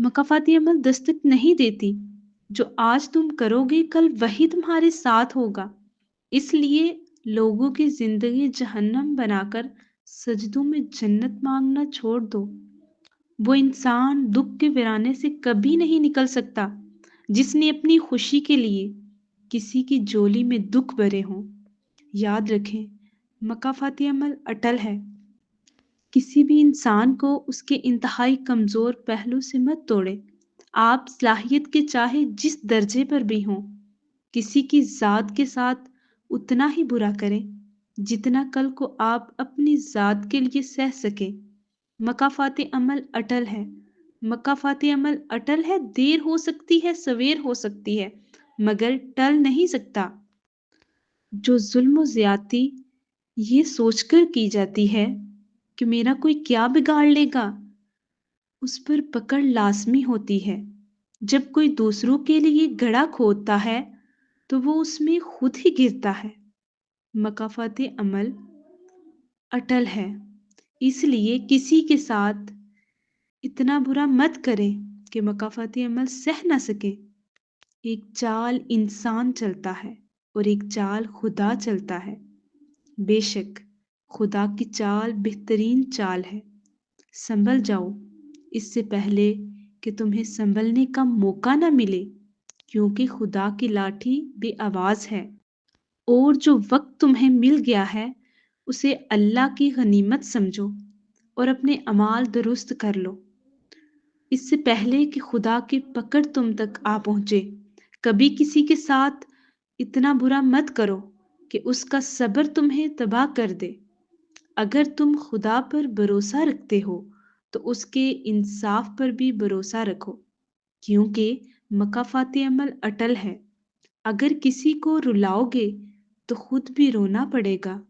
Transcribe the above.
मकाफाती अमल दस्तक नहीं देती। जो आज तुम करोगे कल वही तुम्हारे साथ होगा। इसलिए लोगों की जिंदगी जहन्नम बनाकर सजदों में जन्नत मांगना छोड़ दो। वो इंसान दुख के वीराने से कभी नहीं निकल सकता जिसने अपनी खुशी के लिए किसी की झोली में दुख भरे हों। याद रखें, मकाफाती अमल अटल है। किसी भी इंसान को उसके इंतहाई कमजोर पहलू से मत तोड़े। आप सलाहियत के चाहे जिस दर्जे पर भी हों, किसी की जात के साथ उतना ही बुरा करें जितना कल को आप अपनी जात के लिए सह सके। मकाफाती अमल अटल है। मकाफाती अमल अटल है। देर हो सकती है, सवेर हो सकती है, मगर टल नहीं सकता। जो जुल्म ज्यादती ये सोचकर की जाती है कि मेरा कोई क्या बिगाड़ लेगा, उस पर पकड़ लाजमी होती है। जब कोई दूसरों के लिए गड्ढा खोदता है तो वो उसमें खुद ही गिरता है। मकाफाती अमल अटल है। इसलिए किसी के साथ इतना बुरा मत करें कि मकाफाती अमल सह ना सके। एक चाल इंसान चलता है और एक चाल खुदा चलता है। बेशक खुदा की चाल बेहतरीन चाल है। संभल जाओ इससे पहले कि तुम्हें संभलने का मौका न मिले, क्योंकि खुदा की लाठी बेआवाज है। और जो वक्त तुम्हें मिल गया है उसे अल्लाह की गनीमत समझो और अपने अमाल दुरुस्त कर लो इससे पहले कि खुदा की पकड़ तुम तक आ पहुंचे। कभी किसी के साथ इतना बुरा मत करो कि उसका सब्र तुम्हें तबाह कर दे। अगर तुम खुदा पर भरोसा रखते हो तो उसके इंसाफ पर भी भरोसा रखो, क्योंकि मकाफाती अमल अटल है। अगर किसी को रुलाओगे तो खुद भी रोना पड़ेगा।